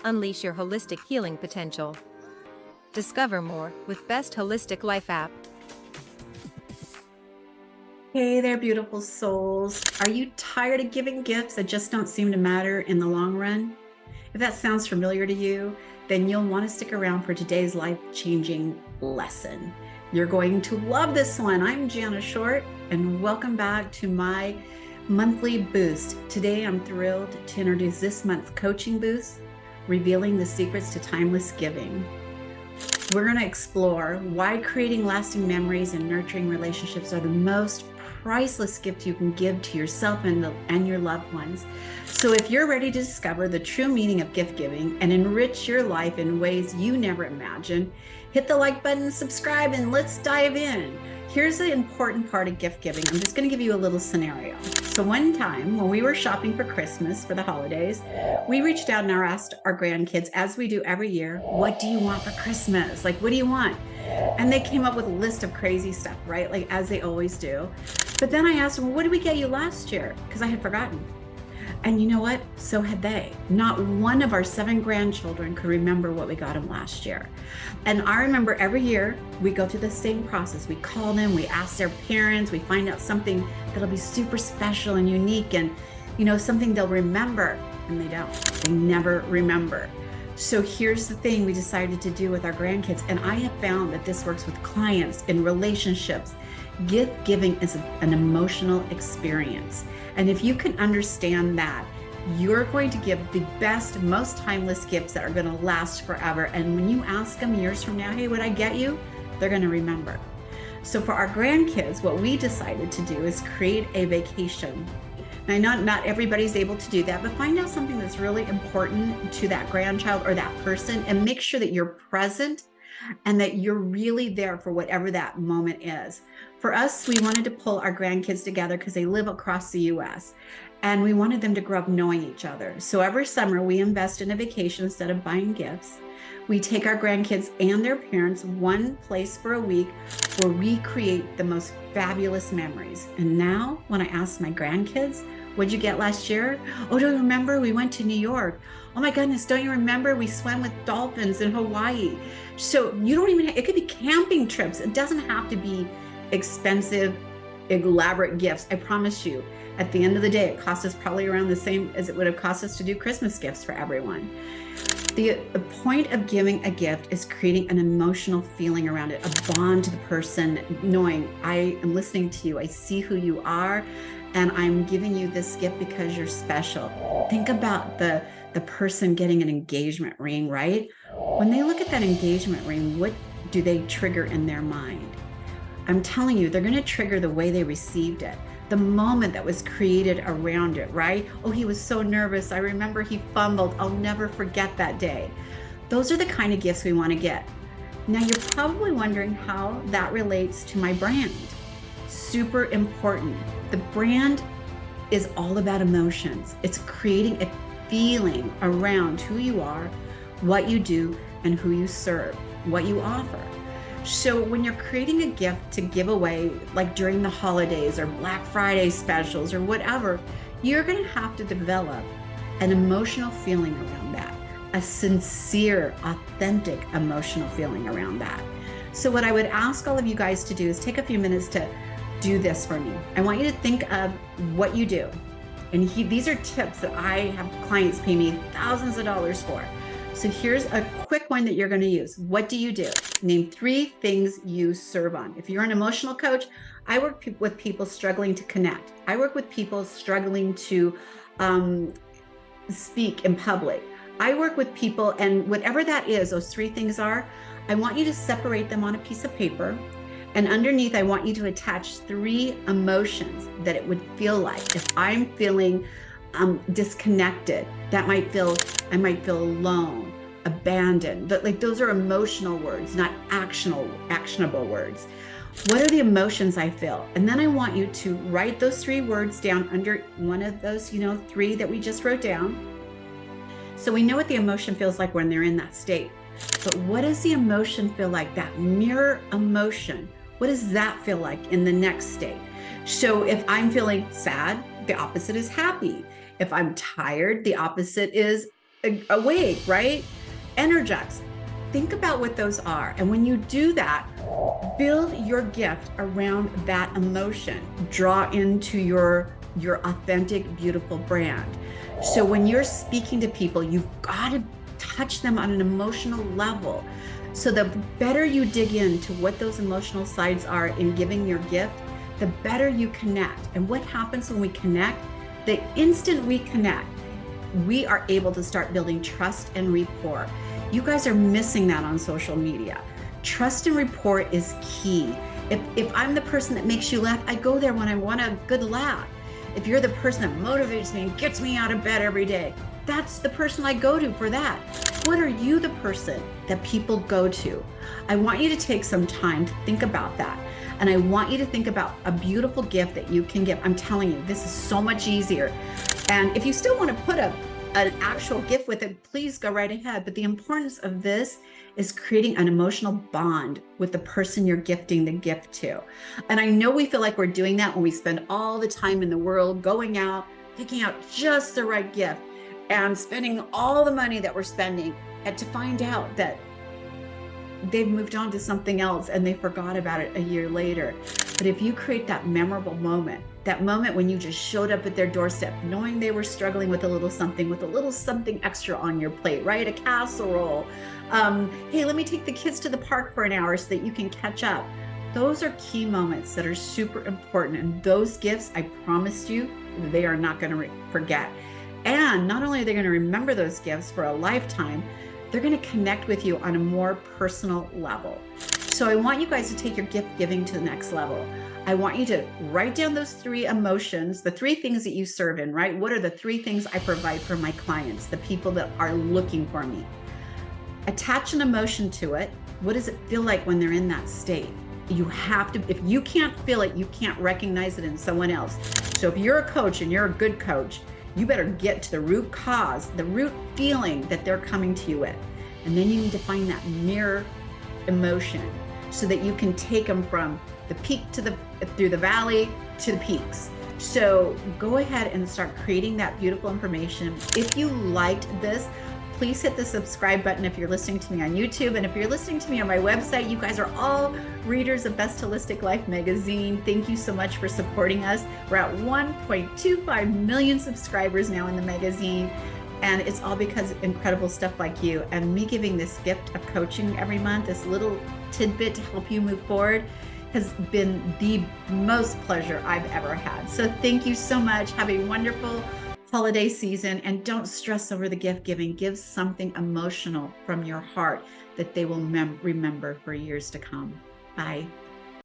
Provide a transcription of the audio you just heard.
Unleash your holistic healing potential. Discover more with Best Holistic Life app. Hey there, beautiful souls. Are you tired of giving gifts that just don't seem to matter in the long run? If that sounds familiar to you, then you'll want to stick around for today's life-changing lesson. You're going to love this one. I'm Jana Short, and welcome back to my monthly boost. Today, I'm thrilled to introduce this month's coaching boost, Revealing the Secrets to Timeless Giving. We're going to explore why creating lasting memories and nurturing relationships are the most priceless gift you can give to yourself and your loved ones. So if you're ready to discover the true meaning of gift giving and enrich your life in ways you never imagined, hit the like button, subscribe, and let's dive in. Here's the important part of gift giving. I'm just going to give you a little scenario. So one time when we were shopping for Christmas for the holidays, we reached out and asked our grandkids, as we do every year, what do you want for Christmas? Like, what do you want? And they came up with a list of crazy stuff, right? Like, as they always do. But then I asked them, well, what did we get you last year? Because I had forgotten. And you know what? So had they. Not one of our 7 grandchildren could remember what we got them last year. And I remember every year we go through the same process. We call them, we ask their parents, we find out something that'll be super special and unique and, something they'll remember. And they don't. They never remember. So here's the thing we decided to do with our grandkids. And I have found that this works with clients in relationships. Gift giving is an emotional experience. And if you can understand that, you're going to give the best, most timeless gifts that are going to last forever. And when you ask them years from now, hey, what'd I get you? They're going to remember. So for our grandkids, what we decided to do is create a vacation. Now, I know not everybody's able to do that, but find out something that's really important to that grandchild or that person and make sure that you're present and that you're really there for whatever that moment is. For us, we wanted to pull our grandkids together because they live across the US and we wanted them to grow up knowing each other. So every summer we invest in a vacation instead of buying gifts. We take our grandkids and their parents one place for a week where we create the most fabulous memories. And now when I ask my grandkids, what'd you get last year? Oh, don't you remember? We went to New York. Oh my goodness, don't you remember? We swam with dolphins in Hawaii. So you don't even, it could be camping trips. It doesn't have to be expensive, elaborate gifts. I promise you, at the end of the day, it costs us probably around the same as it would have cost us to do Christmas gifts for everyone. The point of giving a gift is creating an emotional feeling around it, a bond to the person, knowing I am listening to you, I see who you are, and I'm giving you this gift because you're special. Think about the person getting an engagement ring, right? When they look at that engagement ring, what do they trigger in their mind? I'm telling you, they're going to trigger the way they received it, the moment that was created around it, right? Oh, he was so nervous. I remember he fumbled. I'll never forget that day. Those are the kind of gifts we want to get. Now, you're probably wondering how that relates to my brand. Super important. The brand is all about emotions. It's creating a feeling around who you are, what you do, and who you serve, what you offer. So when you're creating a gift to give away, like during the holidays or Black Friday specials or whatever, you're going to have to develop an emotional feeling around that, a sincere, authentic emotional feeling around that. So what I would ask all of you guys to do is take a few minutes to do this for me. I want you to think of what you do. And these are tips that I have clients pay me thousands of dollars for. So here's a quick one that you're going to use. What do you do? Name 3 things you serve on. If you're an emotional coach, I work with people struggling to connect. I work with people struggling to speak in public. I work with people, and whatever that is, those 3 things are, I want you to separate them on a piece of paper. And underneath, I want you to attach 3 emotions that it would feel like. If I'm feeling disconnected, I might feel alone, abandoned. But like, those are emotional words, not actionable words. What are the emotions I feel? And then I want you to write those 3 words down under one of those, 3 that we just wrote down. So we know what the emotion feels like when they're in that state. But what does the emotion feel like? That mirror emotion. What does that feel like in the next state? So if I'm feeling sad, the opposite is happy. If I'm tired, the opposite is awake, right? Energized. Think about what those are. And when you do that, build your gift around that emotion. Draw into your authentic, beautiful brand. So when you're speaking to people, you've got to touch them on an emotional level. So the better you dig into what those emotional sides are in giving your gift, the better you connect. And what happens when we connect? The instant we connect, we are able to start building trust and rapport. You guys are missing that on social media. Trust and rapport is key. If I'm the person that makes you laugh, I go there when I want a good laugh. If you're the person that motivates me and gets me out of bed every day, that's the person I go to for that. What are you the person that people go to? I want you to take some time to think about that. And I want you to think about a beautiful gift that you can give. I'm telling you, this is so much easier. And if you still want to put an actual gift with it, please go right ahead. But the importance of this is creating an emotional bond with the person you're gifting the gift to. And I know we feel like we're doing that when we spend all the time in the world going out, picking out just the right gift and spending all the money that we're spending, and to find out that they've moved on to something else and they forgot about it a year later. But if you create that memorable moment, that moment when you just showed up at their doorstep, knowing they were struggling with a little something extra on your plate, right? A casserole. Hey, let me take the kids to the park for an hour so that you can catch up. Those are key moments that are super important. And those gifts, I promise you, they are not going to forget. And not only are they going to remember those gifts for a lifetime, they're going to connect with you on a more personal level. So I want you guys to take your gift giving to the next level. I want you to write down those 3 emotions, the 3 things that you serve in, right? What are the 3 things I provide for my clients, the people that are looking for me? Attach an emotion to it. What does it feel like when they're in that state? You have to, if you can't feel it, you can't recognize it in someone else. So if you're a coach and you're a good coach, you better get to the root cause, the root feeling that they're coming to you with. And then you need to find that mirror emotion so that you can take them from the peak to through the valley to the peaks. So go ahead and start creating that beautiful information. If you liked this, please hit the subscribe button if you're listening to me on YouTube. And if you're listening to me on my website, you guys are all readers of Best Holistic Life magazine. Thank you so much for supporting us. We're at 1.25 million subscribers now in the magazine. And it's all because of incredible stuff like you and me giving this gift of coaching every month, this little tidbit to help you move forward, has been the most pleasure I've ever had. So thank you so much. Have a wonderful holiday season, and don't stress over the gift giving. Give something emotional from your heart that they will remember for years to come. Bye.